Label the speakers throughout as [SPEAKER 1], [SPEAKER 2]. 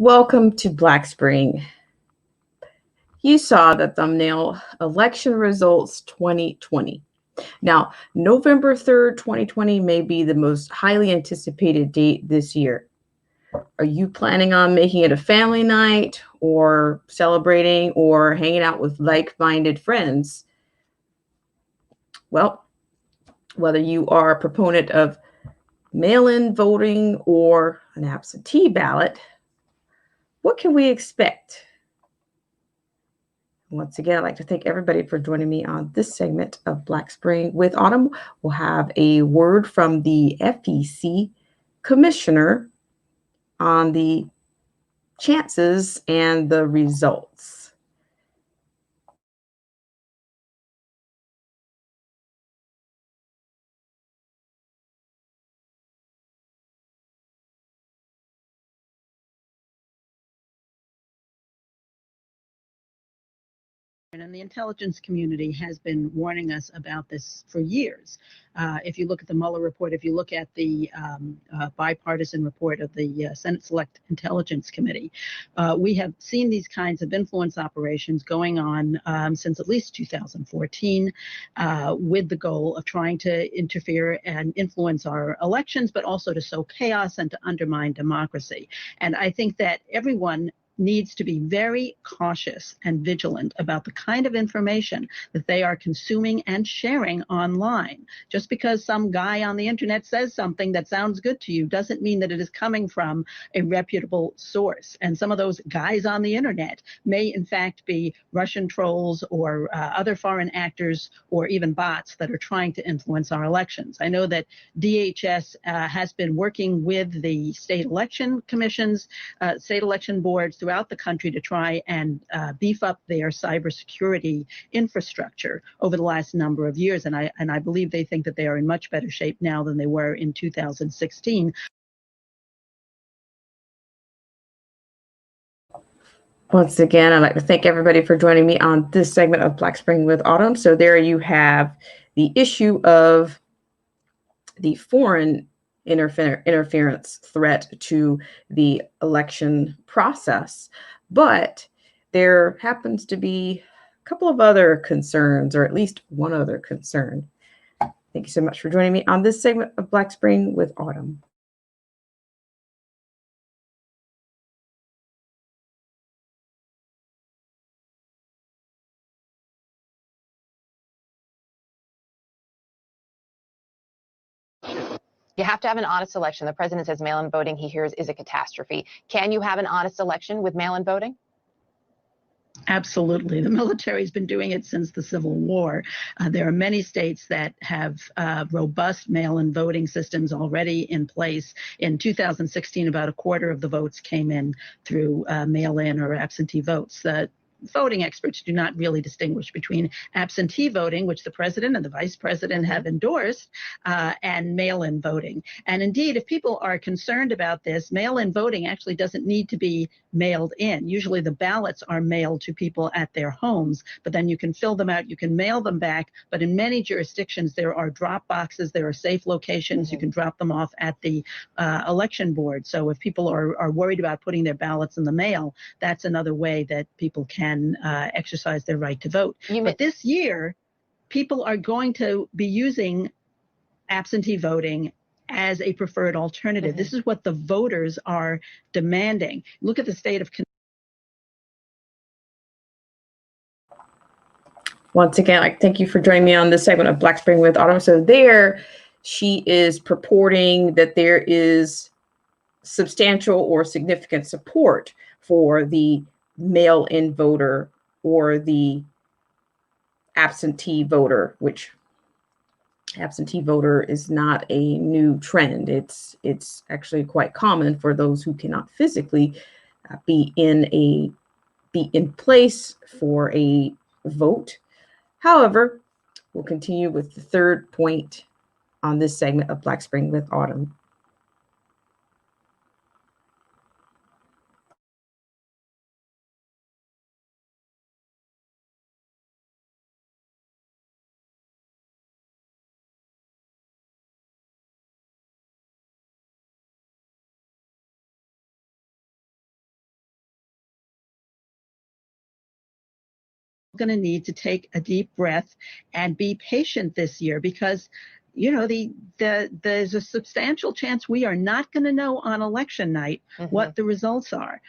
[SPEAKER 1] Welcome to Black Spring. You saw the thumbnail, election results 2020. Now, November 3rd, 2020 may be the most highly anticipated date this year. Are you planning on making it a family night or celebrating or hanging out with like-minded friends? Well, whether you are a proponent of mail-in voting or an absentee ballot, what can we expect? Once again, I'd like to thank everybody for joining me on this segment of Black Spring with Autumn. We'll have a word from the FEC commissioner on the chances and the results.
[SPEAKER 2] And the intelligence community has been warning us about this for years. If you look at the Mueller report, if you look at the bipartisan report of the Senate Select Intelligence Committee, we have seen these kinds of influence operations going on since at least 2014 with the goal of trying to interfere and influence our elections, but also to sow chaos and to undermine democracy. And I think that everyone needs to be very cautious and vigilant about the kind of information that they are consuming and sharing online. Just because some guy on the internet says something that sounds good to you doesn't mean that it is coming from a reputable source. And some of those guys on the internet may in fact be Russian trolls or other foreign actors or even bots that are trying to influence our elections. I know that DHS has been working with the state election commissions, state election boards throughout the country to try and beef up their cybersecurity infrastructure over the last number of years. And I believe they think that they are in much better shape now than they were in 2016.
[SPEAKER 1] Once again, I'd like to thank everybody for joining me on this segment of Black Spring with Autumn. So there you have the issue of the foreign interference threat to the election process. But there happens to be a couple of other concerns, or at least one other concern. Thank you so much for joining me on this segment of Black Spring with Autumn.
[SPEAKER 3] You have to have an honest election. The president says mail-in voting, he hears, is a catastrophe. Can you have an honest election with mail-in voting?
[SPEAKER 2] Absolutely. The military has been doing it since the Civil War. There are many states that have robust mail-in voting systems already in place. In 2016, about a quarter of the votes came in through mail-in or absentee votes. Voting experts do not really distinguish between absentee voting, which the president and the vice president have endorsed, and mail-in voting. And indeed, if people are concerned about this, mail-in voting actually doesn't need to be mailed in. Usually the ballots are mailed to people at their homes, but then you can fill them out, you can mail them back. But in many jurisdictions, there are drop boxes, there are safe locations, you can drop them off at the election board. So if people are worried about putting their ballots in the mail, that's another way that people can exercise their right to vote. But this year, people are going to be using absentee voting as a preferred alternative. This is what the voters are demanding. Look at the state of.
[SPEAKER 1] Once again, thank you for joining me on this segment of Black Spring with Autumn. So there, she is purporting that there is substantial or significant support for the mail-in voter or the absentee voter, which absentee voter is not a new trend. It's actually quite common for those who cannot physically be in place for a vote. However, we'll continue with the third point on this segment of Black Spring with Autumn.
[SPEAKER 2] going to need to take a deep breath and be patient this year, because there's a substantial chance we are not going to know on election night what the results are,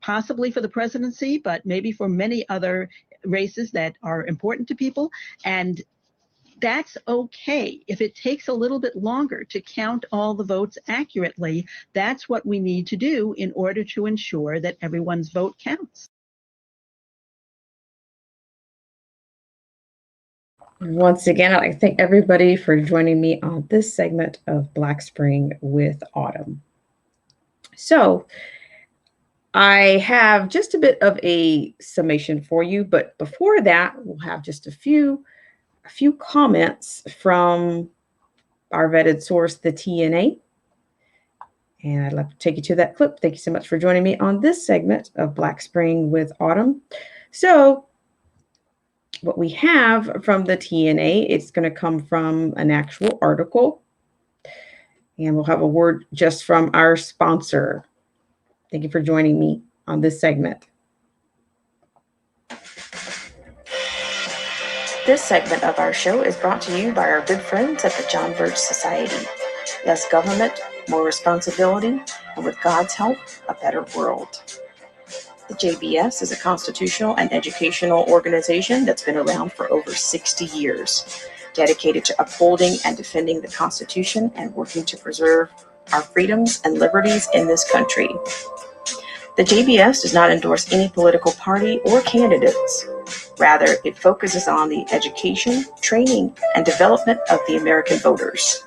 [SPEAKER 2] possibly for the presidency, but maybe for many other races that are important to people. And that's okay. If it takes a little bit longer to count all the votes accurately, that's what we need to do in order to ensure that everyone's vote counts.
[SPEAKER 1] Once again, I'd like to thank everybody for joining me on this segment of Black Spring with Autumn. So I have just a bit of a summation for you, but before that, we'll have just a few comments from our vetted source, the TNA. And I'd love to take you to that clip. Thank you so much for joining me on this segment of Black Spring with Autumn. So what we have from the TNA, it's going to come from an actual article. And we'll have a word just from our sponsor. Thank you for joining me on this segment. This segment of our show is brought to you by our good friends at the John Birch Society. Less government, more responsibility, and with God's help, a better world. The JBS is a constitutional and educational organization that's been around for over 60 years, dedicated to upholding and defending the Constitution and working to preserve our freedoms and liberties in this country. The JBS does not endorse any political party or candidates. Rather, it focuses on the education, training, and development of the American voters.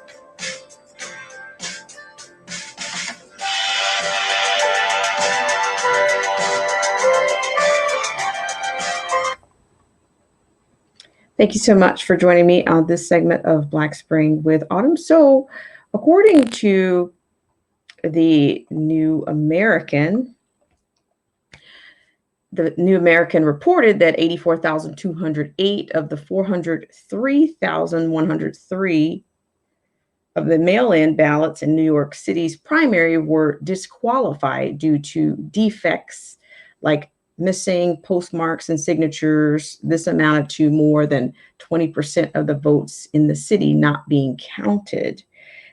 [SPEAKER 1] Thank you so much for joining me on this segment of Black Spring with Autumn. So, according to the New American reported that 84,208 of the 403,103 of the mail-in ballots in New York City's primary were disqualified due to defects like missing postmarks and signatures. This amounted to more than 20% of the votes in the city not being counted.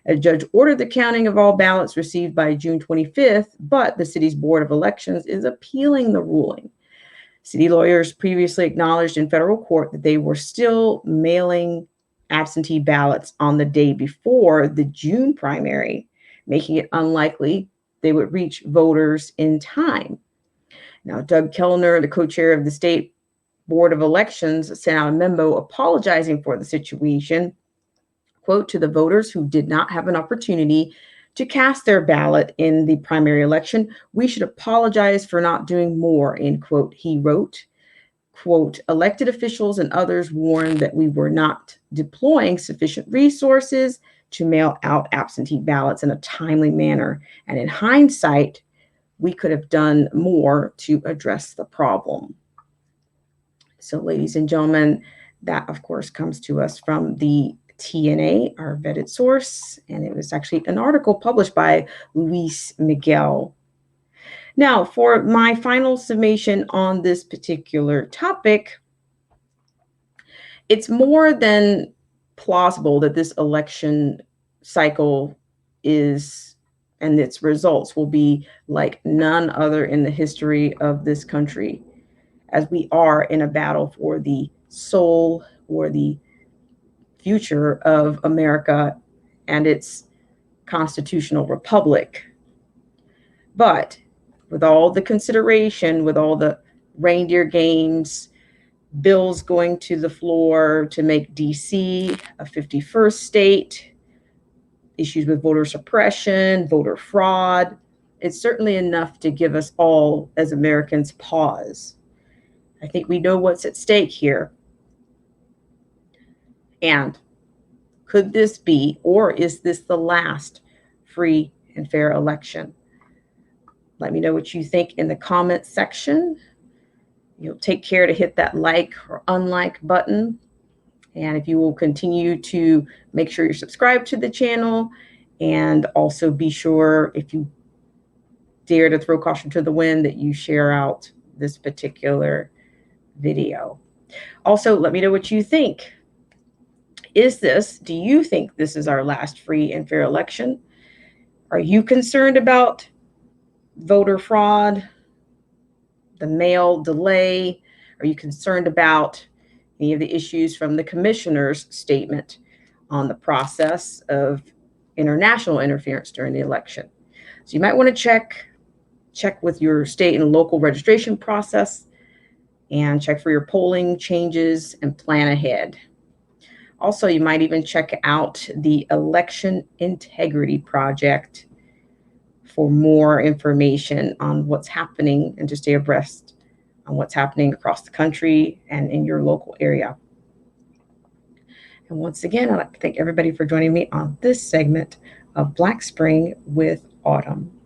[SPEAKER 1] A judge ordered the counting of all ballots received by June 25th, but the city's Board of Elections is appealing the ruling. City lawyers previously acknowledged in federal court that they were still mailing absentee ballots on the day before the June primary, making it unlikely they would reach voters in time. Now, Doug Kellner, the co-chair of the state Board of Elections, sent out a memo apologizing for the situation. Quote, to the voters who did not have an opportunity to cast their ballot in the primary election, we should apologize for not doing more, end quote, he wrote. Quote, elected officials and others warned that we were not deploying sufficient resources to mail out absentee ballots in a timely manner. And in hindsight, we could have done more to address the problem. So, ladies and gentlemen, that, of course, comes to us from the TNA, our vetted source, and it was actually an article published by Luis Miguel. Now, for my final summation on this particular topic, it's more than plausible that this election cycle is, and its results will be like none other in the history of this country, as we are in a battle for the soul or the future of America and its constitutional republic. But with all the consideration, with all the reindeer games, bills going to the floor to make DC a 51st state, issues with voter suppression, voter fraud, it's certainly enough to give us all as Americans pause. I think we know what's at stake here. And could this be, or is this the last free and fair election? Let me know what you think in the comments section. You'll take care to hit that like or unlike button. And if you will continue to make sure you're subscribed to the channel, and also be sure, if you dare to throw caution to the wind, that you share out this particular video. Also, let me know what you think. Do you think this is our last free and fair election? Are you concerned about voter fraud, the mail delay? Are you concerned about any of the issues from the commissioner's statement on the process of international interference during the election? So you might want to check with your state and local registration process and check for your polling changes and plan ahead. Also, you might even check out the Election Integrity Project for more information on what's happening and to stay abreast on what's happening across the country and in your local area. And once again, I'd like to thank everybody for joining me on this segment of Black Spring with Autumn.